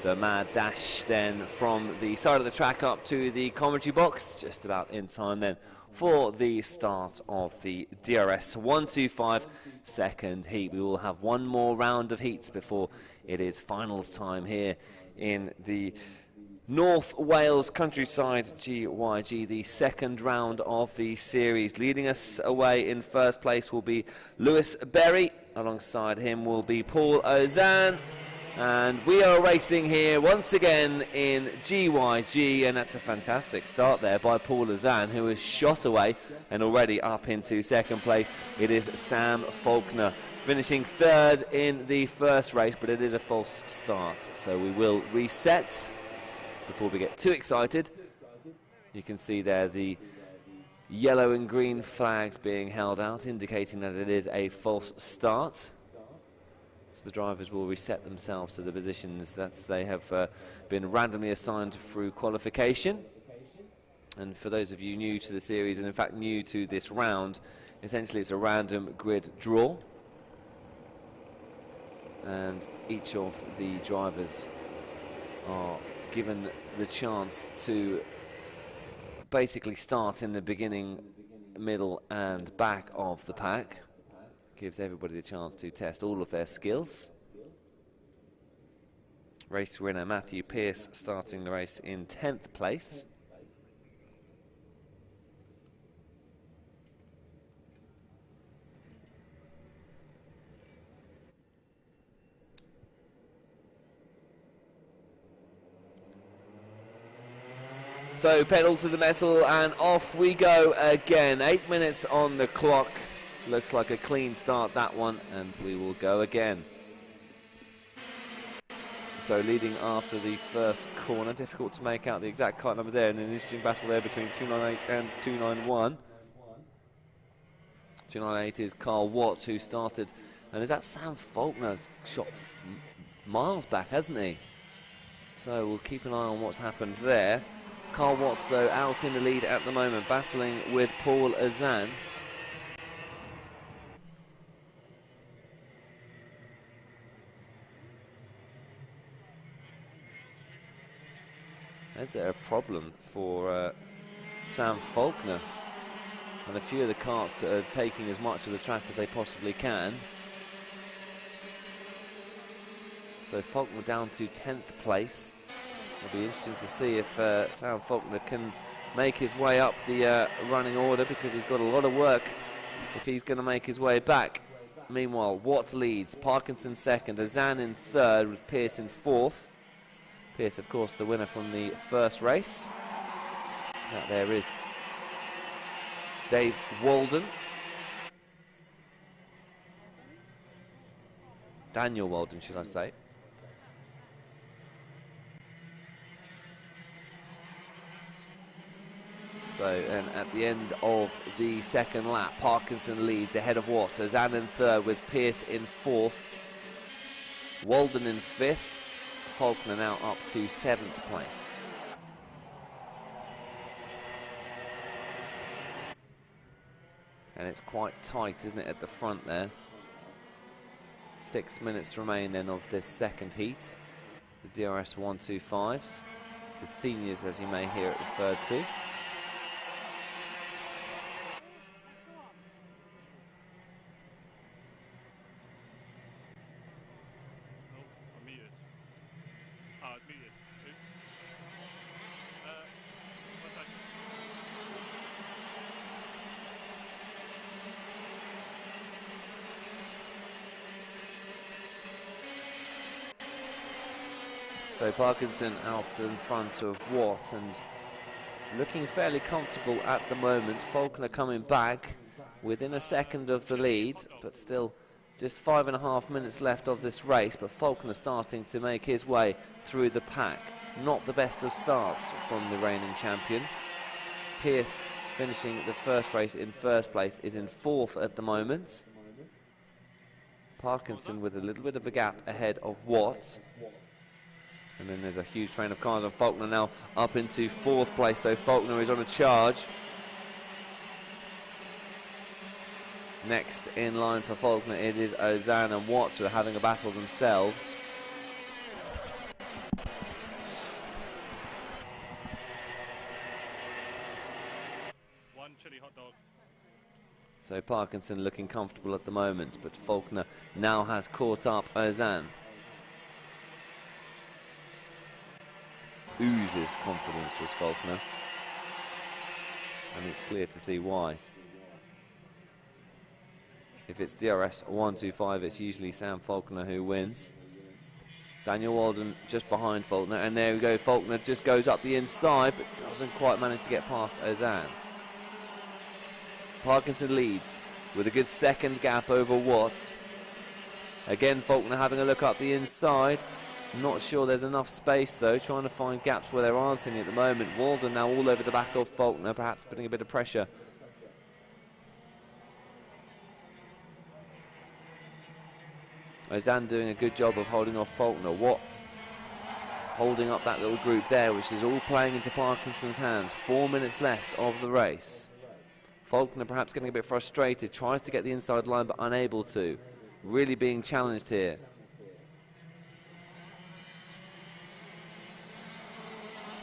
So a mad dash then from the side of the track up to the commentary box, just about in time then for the start of the DRS 125 second heat. We will have one more round of heats before it is final time here in the North Wales Countryside GYG, the second round of the series. Leading us away in first place will be Lewis Berry. Alongside him will be Paul Ozan. And we are racing here once again in GYG, and that's a fantastic start there by Paul Ozan, who is shot away and already up into second place. It is Sam Faulkner finishing third in the first race, but it is a false start. So we will reset before we get too excited. You can see there the yellow and green flags being held out, indicating that it is a false start. So the drivers will reset themselves to the positions that they have been randomly assigned through qualification. And for those of you new to the series, and in fact new to this round, essentially it's a random grid draw. And each of the drivers are given the chance to basically start in the beginning, middle and back of the pack. Gives everybody the chance to test all of their skills. Race winner Matthew Pearce starting the race in 10th place. So pedal to the metal and off we go again. 8 minutes on the clock. Looks like a clean start, that one, and we will go again. So leading after the first corner. Difficult to make out the exact car number there, and an interesting battle there between 298 and 291. 298 is Carl Watts, who started, and is that Sam Faulkner shot miles back, hasn't he? So we'll keep an eye on what's happened there. Carl Watts, though, out in the lead at the moment, battling with Paul Ozan. Is there a problem for Sam Faulkner? And a few of the karts that are taking as much of the track as they possibly can. So Faulkner down to 10th place. It'll be interesting to see if Sam Faulkner can make his way up the running order, because he's got a lot of work if he's going to make his way back. Meanwhile, Watt leads, Parkinson second, Ozan in third with Pearce in fourth. Pearce, of course, the winner from the first race. That there is Dave Walden. Daniel Walden, should I say. So, and at the end of the second lap, Parkinson leads ahead of Watt. Ozan in third with Pearce in fourth. Walden in fifth. Faulkner now up to 7th place. And it's quite tight, isn't it, at the front there. 6 minutes remain then of this second heat. The DRS 125s. The seniors, as you may hear it referred to. So Parkinson out in front of Watt and looking fairly comfortable at the moment. Faulkner coming back within a second of the lead, but still just 5.5 minutes left of this race. But Faulkner starting to make his way through the pack. Not the best of starts from the reigning champion. Pearce finishing the first race in first place is in fourth at the moment. Parkinson with a little bit of a gap ahead of Watt. And then there's a huge train of cars on Faulkner now up into fourth place. So Faulkner is on a charge. Next in line for Faulkner, it is Ozan and Watt, who are having a battle themselves. So Parkinson looking comfortable at the moment, but Faulkner now has caught up Ozan. Oozes confidence, just Faulkner. And it's clear to see why. If it's DRS 125, it's usually Sam Faulkner who wins. Daniel Walden just behind Faulkner, and there we go. Faulkner just goes up the inside, but doesn't quite manage to get past Ozan. Parkinson leads with a good second gap over Watt. Again, Faulkner having a look up the inside. Not sure there's enough space though, trying to find gaps where there aren't any at the moment. Walden now all over the back of Faulkner, perhaps putting a bit of pressure. Ozan doing a good job of holding off Faulkner. Watt holding up that little group there, which is all playing into Parkinson's hands. 4 minutes left of the race. Faulkner perhaps getting a bit frustrated, tries to get the inside line but unable to. Really being challenged here.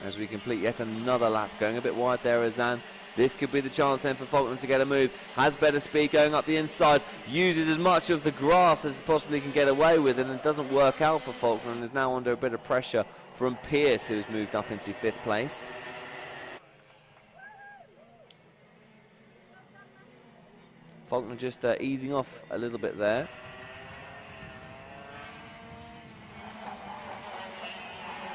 As we complete yet another lap, going a bit wide there, Ozan. This could be the chance then for Faulkner to get a move. Has better speed going up the inside. Uses as much of the grass as possibly can get away with, and it doesn't work out for Faulkner, and is now under a bit of pressure from Pierce, who has moved up into 5th place. Faulkner just easing off a little bit there.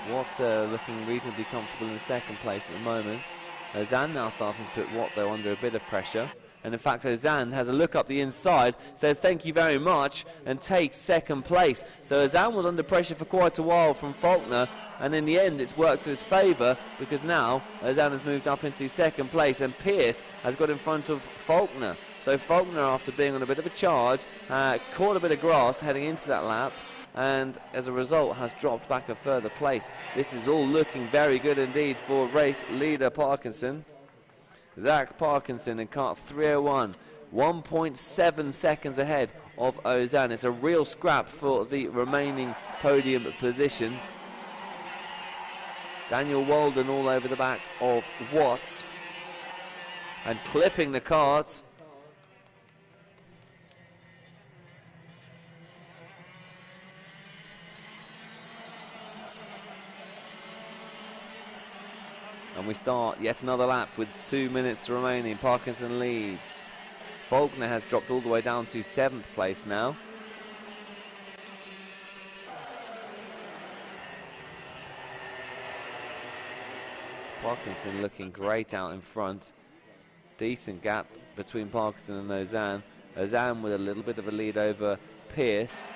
Watt looking reasonably comfortable in 2nd place at the moment. Ozan now starting to put Watt though under a bit of pressure. And in fact, Ozan has a look up the inside, says thank you very much, and takes 2nd place. So Ozan was under pressure for quite a while from Faulkner, and in the end it's worked to his favour, because now Ozan has moved up into 2nd place and Pierce has got in front of Faulkner. So Faulkner, after being on a bit of a charge, caught a bit of grass heading into that lap, and as a result has dropped back a further place. This is all looking very good indeed for race leader Parkinson. Zach Parkinson in kart 301, 1.7 seconds ahead of Ozan. It's a real scrap for the remaining podium positions. Daniel Walden all over the back of Watts and clipping the kart. And we start yet another lap with 2 minutes remaining. Parkinson leads. Faulkner has dropped all the way down to 7th place now. Parkinson looking great out in front. Decent gap between Parkinson and Ozan. Ozan with a little bit of a lead over Pierce.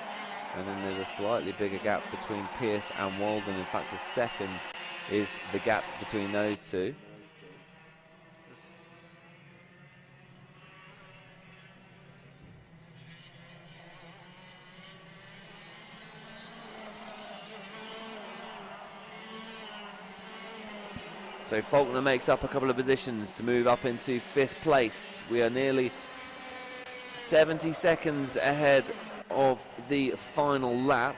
And then there's a slightly bigger gap between Pierce and Walden. In fact, the second is the gap between those two. So Faulkner makes up a couple of positions to move up into 5th place. We are nearly 70 seconds ahead of the final lap.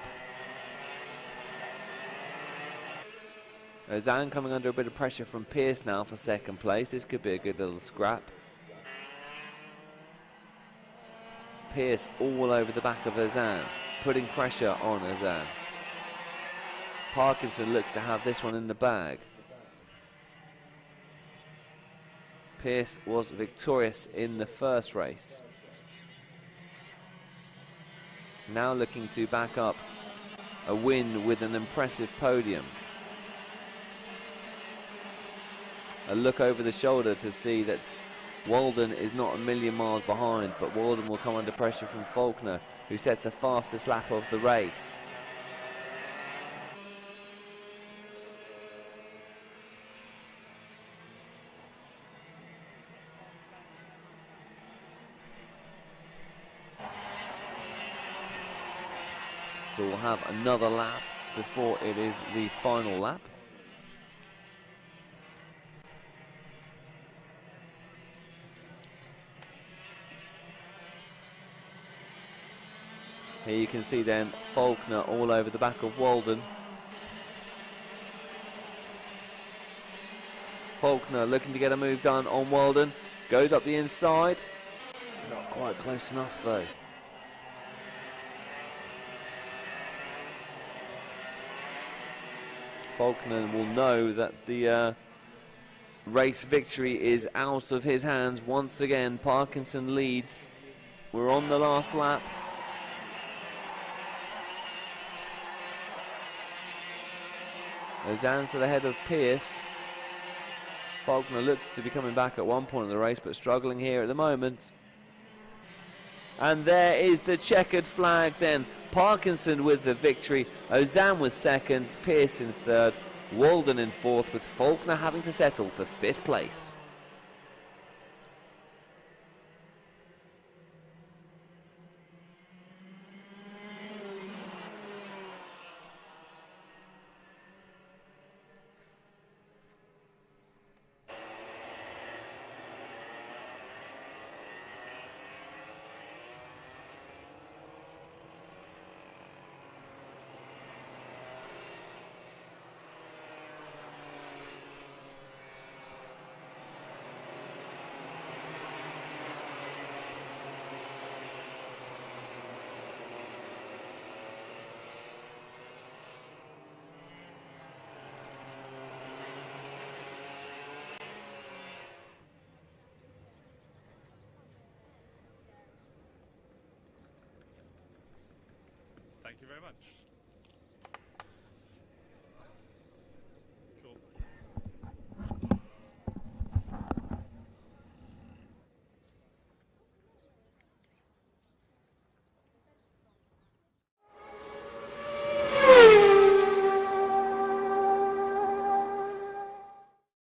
Ozan coming under a bit of pressure from Pierce now for 2nd place. This could be a good little scrap. Pierce all over the back of Ozan, putting pressure on Ozan. Parkinson looks to have this one in the bag. Pierce was victorious in the first race. Now looking to back up a win with an impressive podium. A look over the shoulder to see that Walden is not a million miles behind, but Walden will come under pressure from Faulkner, who sets the fastest lap of the race. So we'll have another lap before it is the final lap. Here you can see then Faulkner all over the back of Walden. Faulkner looking to get a move done on Walden. Goes up the inside. Quite close enough though. Faulkner will know that the race victory is out of his hands once again. Parkinson leads. We're on the last lap. Ozan's to the head of Pierce. Faulkner looks to be coming back at one point in the race, but struggling here at the moment. And there is the checkered flag then. Parkinson with the victory, Ozan with second, Pierce in third, Walden in fourth, with Faulkner having to settle for fifth place. Thank you very much.